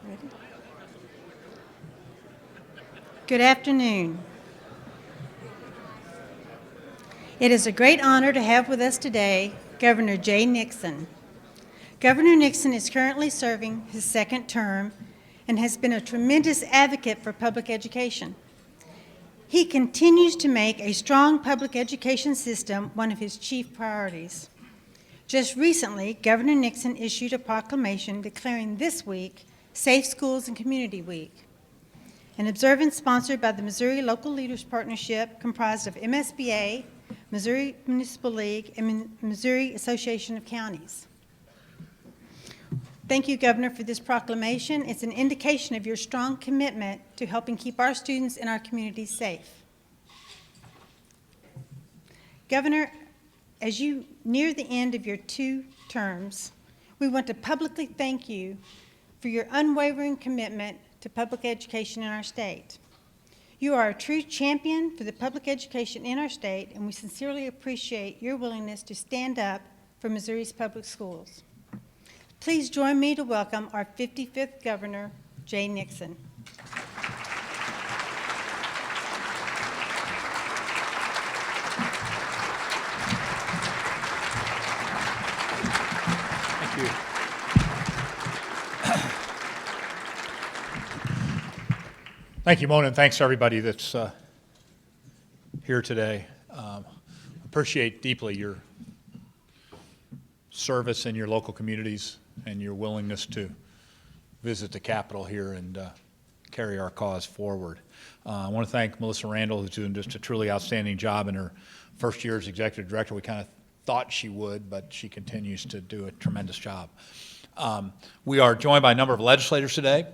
Ready? Good afternoon. It is a great honor to have with us today Governor Jay Nixon. Governor Nixon is currently serving his second term and has been a tremendous advocate for public education. He continues to make a strong public education system one of his chief priorities. Just recently, Governor Nixon issued a proclamation declaring this week Safe Schools and Community Week, an observance sponsored by the Missouri Local Leaders Partnership comprised of MSBA, Missouri Municipal League, and Missouri Association of Counties. Thank you, Governor, for this proclamation. It's an indication of your strong commitment to helping keep our students and our communities safe. Governor, as you near the end of your 2 terms, we want to publicly thank you for your unwavering commitment to public education in our state. You are a true champion for the public education in our state, and we sincerely appreciate your willingness to stand up for Missouri's public schools. Please join me to welcome our 55th Governor, Jay Nixon. Thank you. Thank you, Mona, and thanks to everybody that's here today. Appreciate deeply your service in your local communities and your willingness to visit the Capitol here and carry our cause forward. I want to thank Melissa Randall, who's doing just a truly outstanding job in her first year as executive director. We kind of thought she would, but she continues to do a tremendous job. We are joined by a number of legislators today,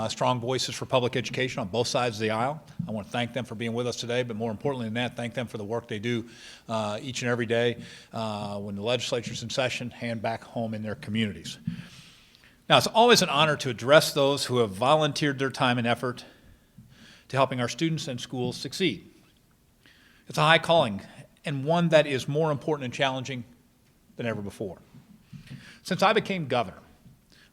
strong voices for public education on both sides of the aisle. I want to thank them for being with us today, but more importantly than that, thank them for the work they do each and every day when the legislature's in session and back home in their communities. Now, it's always an honor to address those who have volunteered their time and effort to helping our students and schools succeed. It's a high calling and one that is more important and challenging than ever before. Since I became governor,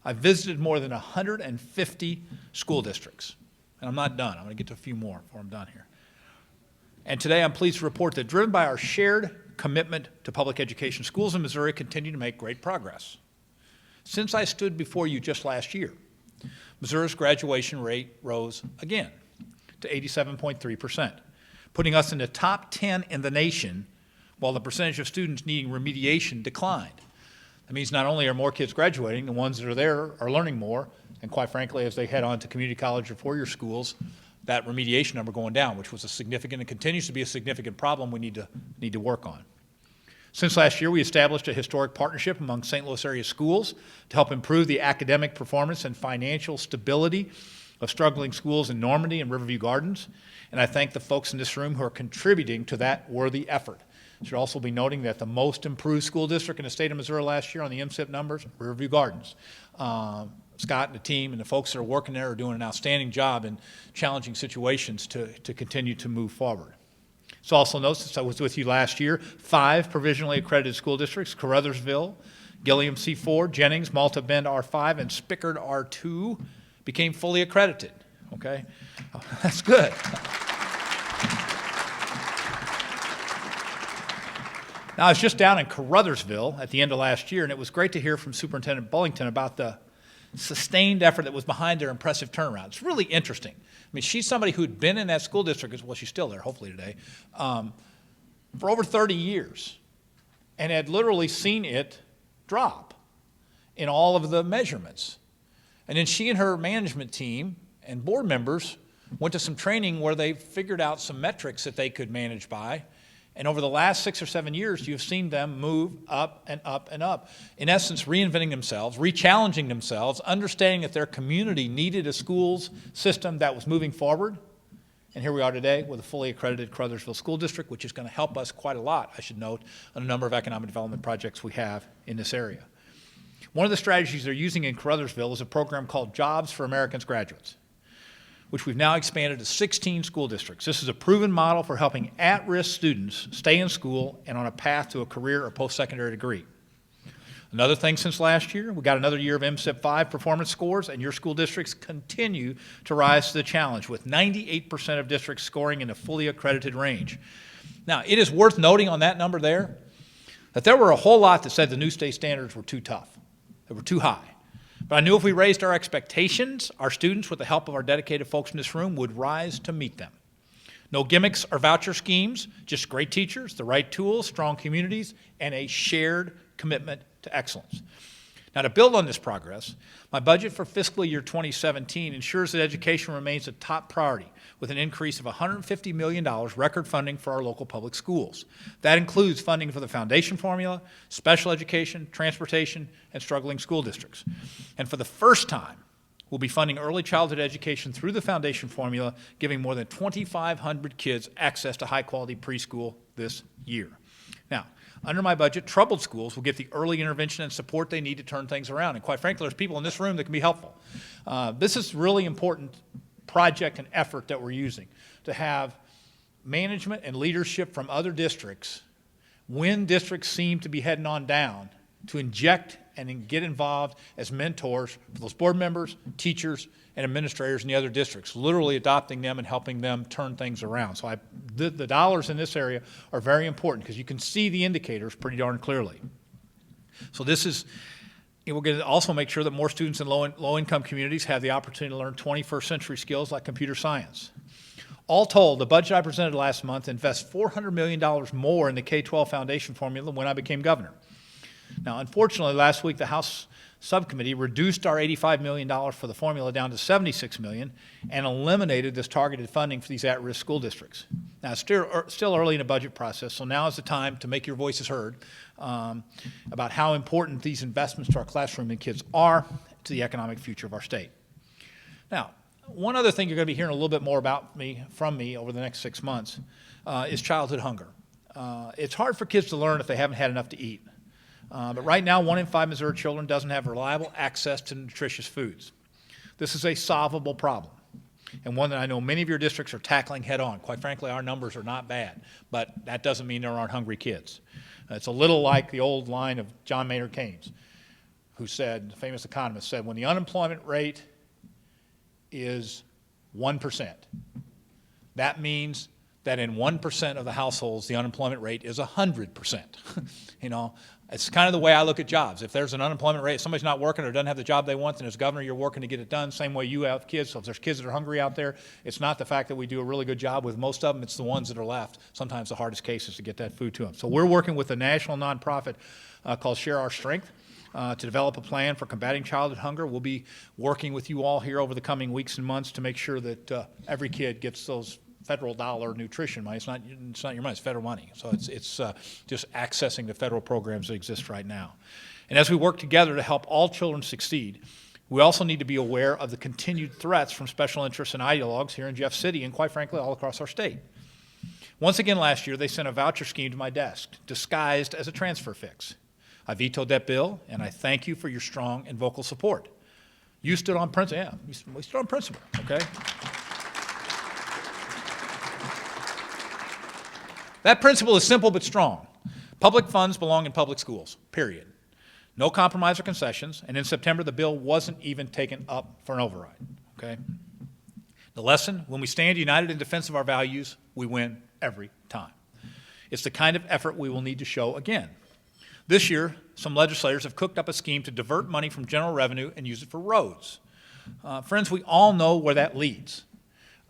I've visited more than 150 school districts. And I'm not done. I'm going to get to a few more before I'm done here. And today I'm pleased to report that driven by our shared commitment to public education, schools in Missouri continue to make great progress. Since I stood before you just last year, Missouri's graduation rate rose again to 87.3%, putting us in the top 10 in the nation, while the percentage of students needing remediation declined. That means not only are more kids graduating, the ones that are there are learning more, and quite frankly, as they head on to community college or four-year schools, that remediation number going down, which was a significant and continues to be a significant problem we need to work on. Since last year, we established a historic partnership among St. Louis area schools to help improve the academic performance and financial stability of struggling schools in Normandy and Riverview Gardens, and I thank the folks in this room who are contributing to that worthy effort. It should also be noting that the most improved school district in the state of Missouri last year on the MSIP numbers, Riverview Gardens. Scott and the team and the folks that are working there are doing an outstanding job in challenging situations to continue to move forward. So also note, since I was with you last year, 5 provisionally accredited school districts, Caruthersville, Gilliam C4, Jennings, Malta Bend R5, and Spickard R2 became fully accredited, okay? That's good. Now, I was just down in Caruthersville at the end of last year, and it was great to hear from Superintendent Bullington about the sustained effort that was behind their impressive turnaround. It's really interesting. I mean, she's somebody who'd been in that school district, well, she's still there, hopefully today, for over 30 years, and had literally seen it drop in all of the measurements. And then she and her management team and board members went to some training where they figured out some metrics that they could manage by. And over the last 6 or 7 years, you've seen them move up and up and up. In essence, reinventing themselves, re-challenging themselves, understanding that their community needed a schools system that was moving forward. And here we are today with a fully accredited Caruthersville School District, which is going to help us quite a lot, I should note, on a number of economic development projects we have in this area. One of the strategies they're using in Caruthersville is a program called Jobs for Americans Graduates, which we've now expanded to 16 school districts. This is a proven model for helping at-risk students stay in school and on a path to a career or post-secondary degree. Another thing since last year, we got another year of MSIP 5 performance scores, and your school districts continue to rise to the challenge, with 98% of districts scoring in a fully accredited range. Now, it is worth noting on that number there that there were a whole lot that said the new state standards were too tough, they were too high. But I knew if we raised our expectations, our students, with the help of our dedicated folks in this room, would rise to meet them. No gimmicks or voucher schemes, just great teachers, the right tools, strong communities, and a shared commitment to excellence. Now, to build on this progress, my budget for fiscal year 2017 ensures that education remains a top priority, with an increase of $150 million record funding for our local public schools. That includes funding for the foundation formula, special education, transportation, and struggling school districts. And for the first time, we'll be funding early childhood education through the foundation formula, giving more than 2,500 kids access to high-quality preschool this year. Now, under my budget, troubled schools will get the early intervention and support they need to turn things around. And quite frankly, there's people in this room that can be helpful. This is really important project and effort that we're using, to have management and leadership from other districts, when districts seem to be heading on down, to inject and get involved as mentors for those board members, teachers, and administrators in the other districts, literally adopting them and helping them turn things around. So the dollars in this area are very important because you can see the indicators pretty darn clearly. So this is, we're going to also make sure that more students in low-income communities have the opportunity to learn 21st century skills like computer science. All told, the budget I presented last month invests $400 million more in the K-12 foundation formula than when I became governor. Now, unfortunately, last week the House subcommittee reduced our $85 million for the formula down to $76 million and eliminated this targeted funding for these at-risk school districts. Now, it's still early in the budget process, so now is the time to make your voices heard about how important these investments to our classroom and kids are to the economic future of our state. Now, one other thing you're going to be hearing a little bit more from me over the next 6 months is childhood hunger. It's hard for kids to learn if they haven't had enough to eat. But right now, 1 in 5 Missouri children doesn't have reliable access to nutritious foods. This is a solvable problem, and one that I know many of your districts are tackling head on. Quite frankly, our numbers are not bad, but that doesn't mean there aren't hungry kids. It's a little like the old line of John Maynard Keynes, who said, the famous economist said, when the unemployment rate is 1%, that means that in 1% of the households, the unemployment rate is 100%. You know, it's kind of the way I look at jobs. If there's an unemployment rate, if somebody's not working or doesn't have the job they want, then as governor, you're working to get it done. Same way you have kids. So if there's kids that are hungry out there, it's not the fact that we do a really good job with most of them, it's the ones that are left. Sometimes the hardest case is to get that food to them. So we're working with a national nonprofit called Share Our Strength to develop a plan for combating childhood hunger. We'll be working with you all here over the coming weeks and months to make sure that every kid gets those federal dollar nutrition money. It's not your money, it's federal money. So it's just accessing the federal programs that exist right now. And as we work together to help all children succeed, we also need to be aware of the continued threats from special interests and ideologues here in Jeff City and, quite frankly, all across our state. Once again last year, they sent a voucher scheme to my desk, disguised as a transfer fix. I vetoed that bill, and I thank you for your strong and vocal support. You stood on principle. Yeah, we stood on principle, okay? That principle is simple but strong. Public funds belong in public schools, period. No compromise or concessions, and in September the bill wasn't even taken up for an override, okay? The lesson, when we stand united in defense of our values, we win every time. It's the kind of effort we will need to show again. This year, some legislators have cooked up a scheme to divert money from general revenue and use it for roads. Friends, we all know where that leads.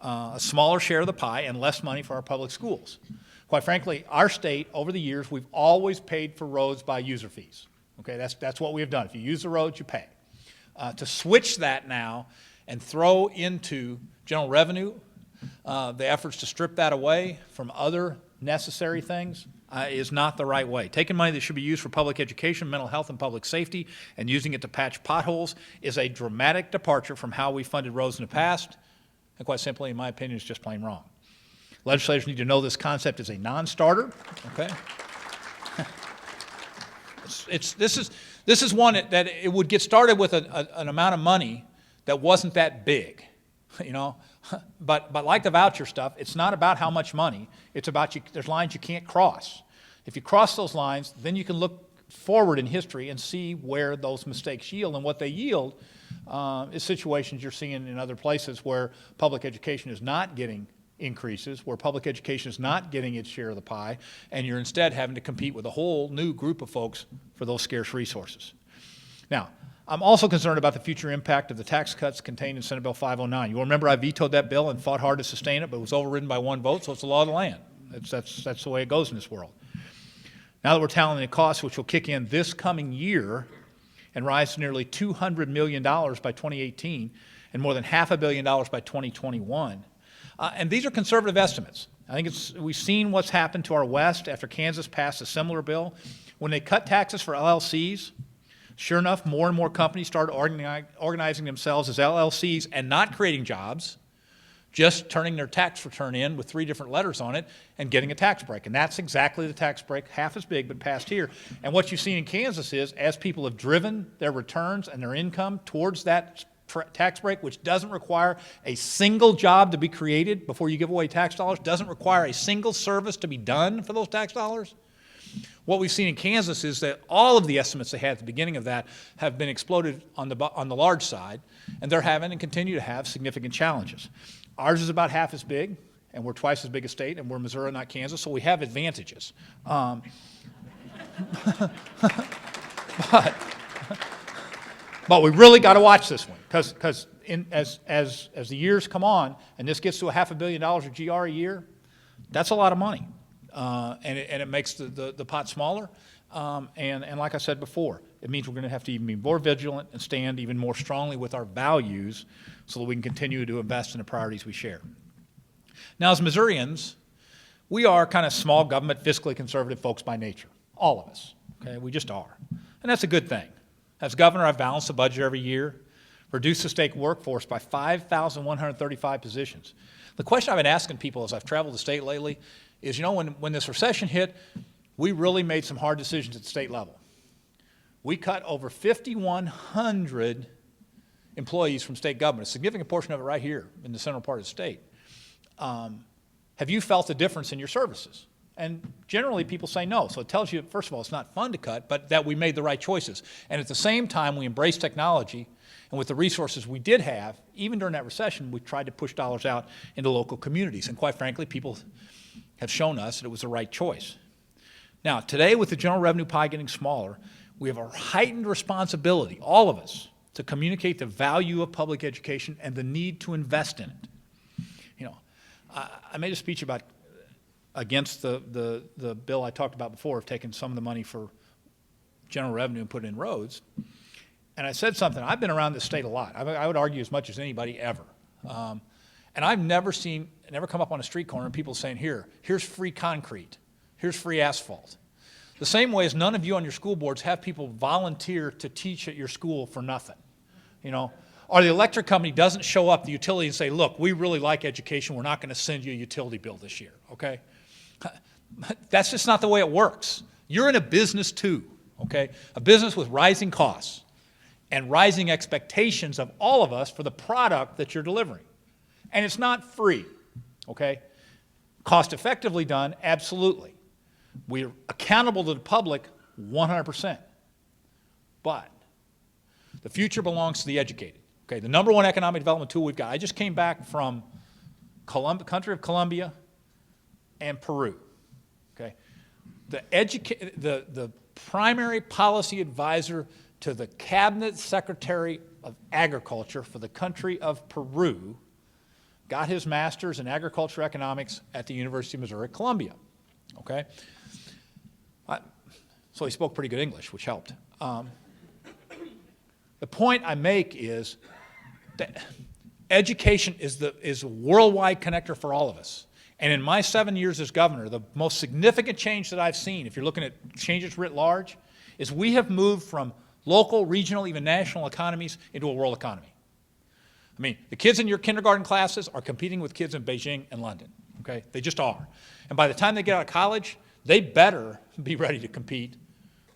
A smaller share of the pie and less money for our public schools. Quite frankly, our state, over the years, we've always paid for roads by user fees. Okay, that's what we have done. If you use the roads, you pay. To switch that now and throw into general revenue the efforts to strip that away from other necessary things is not the right way. Taking money that should be used for public education, mental health, and public safety and using it to patch potholes is a dramatic departure from how we funded roads in the past, and quite simply, in my opinion, is just plain wrong. Legislators need to know this concept is a non-starter, okay? This is one that it would get started with an amount of money that wasn't that big, you know? But like the voucher stuff, it's not about how much money. It's about there's lines you can't cross. If you cross those lines, then you can look forward in history and see where those mistakes yield. And what they yield is situations you're seeing in other places where public education is not getting increases, where public education is not getting its share of the pie, and you're instead having to compete with a whole new group of folks for those scarce resources. Now, I'm also concerned about the future impact of the tax cuts contained in Senate Bill 509. You'll remember I vetoed that bill and fought hard to sustain it, but it was overridden by one vote, so it's the law of the land. That's the way it goes in this world. Now that we're tallying the costs, which will kick in this coming year and rise to nearly $200 million by 2018 and more than $500 million by 2021. And these are conservative estimates. I think we've seen what's happened to our West after Kansas passed a similar bill. When they cut taxes for LLCs, sure enough, more and more companies started organizing themselves as LLCs and not creating jobs, just turning their tax return in with 3 different letters on it and getting a tax break. And that's exactly the tax break, half as big, but passed here. And what you've seen in Kansas is, as people have driven their returns and their income towards that tax break, which doesn't require a single job to be created before you give away tax dollars, doesn't require a single service to be done for those tax dollars. What we've seen in Kansas is that all of the estimates they had at the beginning of that have been exploded on the large side, and they're having and continue to have significant challenges. Ours is about half as big, and we're twice as big a state, and we're Missouri, not Kansas, so we have advantages. But we really got to watch this one, because as the years come on, and this gets to $500 million of GR a year, that's a lot of money, and it makes the pot smaller. And like I said before, it means we're going to have to even be more vigilant and stand even more strongly with our values so that we can continue to invest in the priorities we share. Now, as Missourians, we are kind of small government, fiscally conservative folks by nature, all of us. Okay, we just are, and that's a good thing. As governor, I've balanced the budget every year, reduced the state workforce by 5,135 positions. The question I've been asking people as I've traveled the state lately is, when this recession hit, we really made some hard decisions at the state level. We cut over 5,100 employees from state government, a significant portion of it right here in the central part of the state. Have you felt a difference in your services? And generally people say no. So it tells you, first of all, it's not fun to cut, but that we made the right choices. And at the same time, we embraced technology, and with the resources we did have, even during that recession, we tried to push dollars out into local communities. And quite frankly, people have shown us that it was the right choice. Now, today, with the general revenue pie getting smaller, we have a heightened responsibility, all of us, to communicate the value of public education and the need to invest in it. I made a speech against the bill I talked about before of taking some of the money for general revenue and put it in roads. And I said something. I've been around this state a lot. I would argue as much as anybody ever. And I've never come up on a street corner and people saying, here's free concrete, here's free asphalt. The same way as none of you on your school boards have people volunteer to teach at your school for nothing. Or the electric company doesn't show up, the utility, and say, look, we really like education, we're not going to send you a utility bill this year, okay? That's just not the way it works. You're in a business too, okay? A business with rising costs and rising expectations of all of us for the product that you're delivering. And it's not free, okay? Cost effectively done, absolutely. We're accountable to the public 100%. But the future belongs to the educated. Okay, the number one economic development tool we've got. I just came back from country of Colombia and Peru. Okay, the primary policy advisor to the Cabinet Secretary of Agriculture for the country of Peru got his master's in agriculture economics at the University of Missouri at Columbia. Okay, so he spoke pretty good English, which helped. The point I make is that education is a worldwide connector for all of us. And in my 7 years as governor, the most significant change that I've seen, if you're looking at changes writ large, is we have moved from local, regional, even national economies into a world economy. I mean, the kids in your kindergarten classes are competing with kids in Beijing and London, okay? They just are. And by the time they get out of college, they better be ready to compete,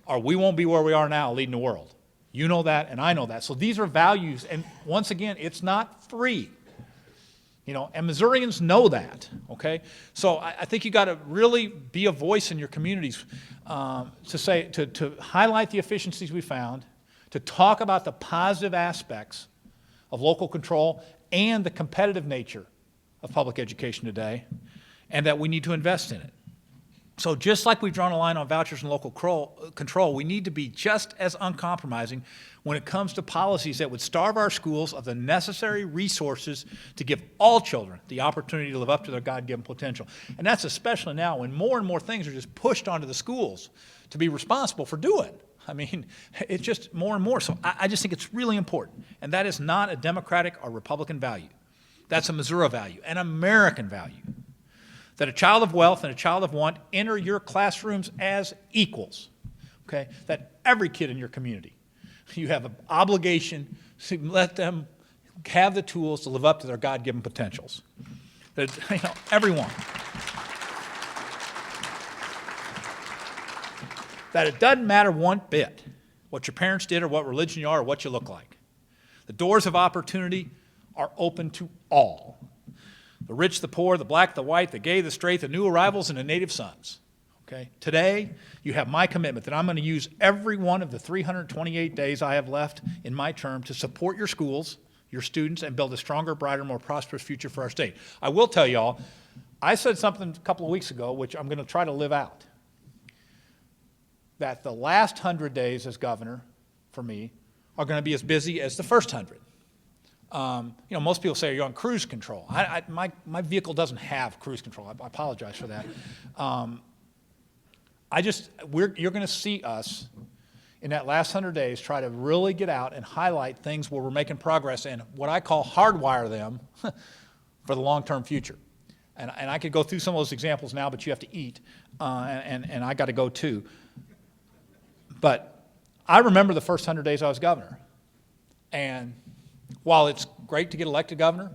or we won't be where we are now leading the world. You know that, and I know that. So these are values, and once again, it's not free. And Missourians know that, okay? So I think you got to really be a voice in your communities to highlight the efficiencies we found, to talk about the positive aspects of local control and the competitive nature of public education today, and that we need to invest in it. So just like we've drawn a line on vouchers and local control, we need to be just as uncompromising when it comes to policies that would starve our schools of the necessary resources to give all children the opportunity to live up to their God-given potential. And that's especially now when more and more things are just pushed onto the schools to be responsible for doing. I mean, it's just more and more. So I just think it's really important. And that is not a Democratic or Republican value. That's a Missouri value, an American value. That a child of wealth and a child of want enter your classrooms as equals, okay? That every kid in your community, you have an obligation to let them have the tools to live up to their God-given potentials. That, everyone. That it doesn't matter one bit what your parents did or what religion you are or what you look like. The doors of opportunity are open to all. The rich, the poor, the black, the white, the gay, the straight, the new arrivals, and the native sons. Okay? Today, you have my commitment that I'm going to use every one of the 328 days I have left in my term to support your schools, your students, and build a stronger, brighter, more prosperous future for our state. I will tell y'all, I said something a couple of weeks ago, which I'm going to try to live out, that the last 100 days as governor, for me, are going to be as busy as the first 100. Most people say you're on cruise control. My vehicle doesn't have cruise control. I apologize for that. You're going to see us in that last 100 days try to really get out and highlight things where we're making progress and what I call hardwire them for the long-term future. And I could go through some of those examples now, but you have to eat, and I got to go too. But I remember the first 100 days I was governor, and while it's great to get elected governor,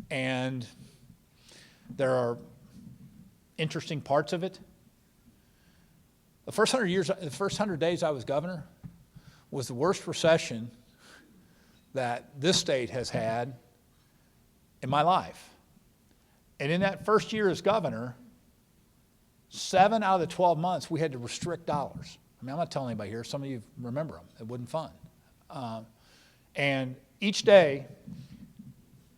and there are interesting parts of it, the first 100 days I was governor was the worst recession that this state has had in my life. And in that first year as governor, 7 out of the 12 months we had to restrict dollars. I mean, I'm not telling anybody here. Some of you remember them. It wasn't fun. And each day,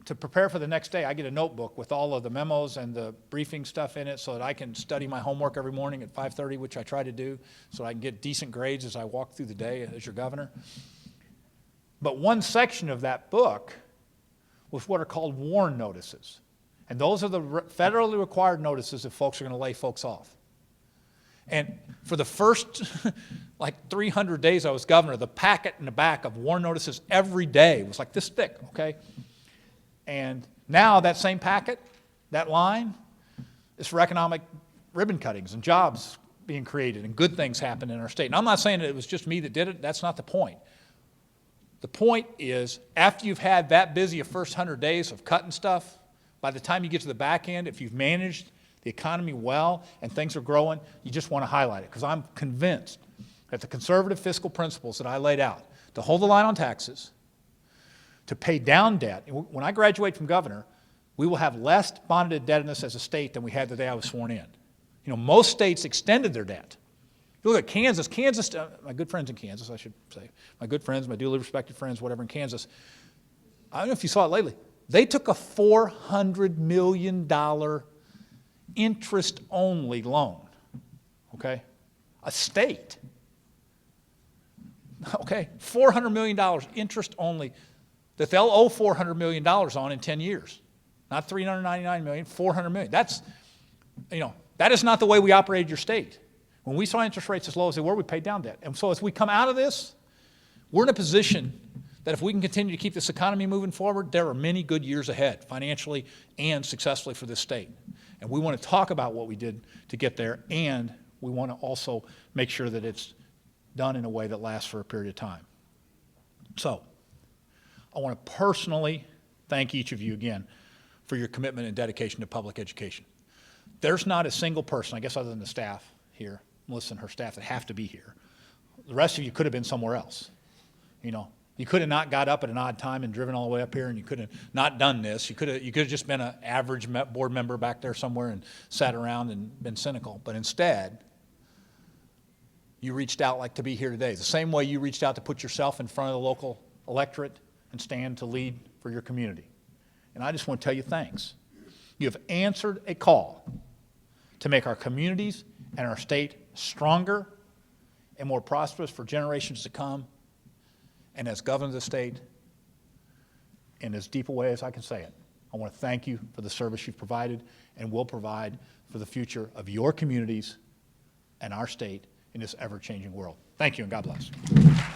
to prepare for the next day, I get a notebook with all of the memos and the briefing stuff in it so that I can study my homework every morning at 5:30, which I try to do, so I can get decent grades as I walk through the day as your governor. But one section of that book was what are called warn notices. And those are the federally required notices if folks are going to lay folks off. And for the first 300 days I was governor, the packet in the back of warn notices every day was like this thick, okay? And now that same packet, that line, is for economic ribbon cuttings and jobs being created and good things happen in our state. And I'm not saying that it was just me that did it. That's not the point. The point is, after you've had that busy a first 100 days of cutting stuff, by the time you get to the back end, if you've managed the economy well and things are growing, you just want to highlight it. Because I'm convinced that the conservative fiscal principles that I laid out, to hold the line on taxes, to pay down debt. When I graduate from governor, we will have less bonded indebtedness as a state than we had the day I was sworn in. Most states extended their debt. You look at Kansas, my good friends in Kansas, I should say, my good friends, my duly respected friends, whatever in Kansas, I don't know if you saw it lately, they took a $400 million interest-only loan, okay? A state, okay? $400 million interest-only that they'll owe $400 million on in 10 years. Not $399 million, $400 million. That's, that is not the way we operated your state. When we saw interest rates as low as they were, we paid down debt. And so as we come out of this, we're in a position that if we can continue to keep this economy moving forward, there are many good years ahead, financially and successfully for this state. And we want to talk about what we did to get there, and we want to also make sure that it's done in a way that lasts for a period of time. So, I want to personally thank each of you again for your commitment and dedication to public education. There's not a single person, I guess other than the staff here, Melissa and her staff, that have to be here. The rest of you could have been somewhere else. You could have not got up at an odd time and driven all the way up here, and you could have not done this. You could have just been an average board member back there somewhere and sat around and been cynical. But instead, you reached out like to be here today. The same way you reached out to put yourself in front of the local electorate and stand to lead for your community. And I just want to tell you thanks. You have answered a call to make our communities and our state stronger and more prosperous for generations to come. And as governor of the state, in as deep a way as I can say it, I want to thank you for the service you've provided and will provide for the future of your communities and our state in this ever-changing world. Thank you, and God bless.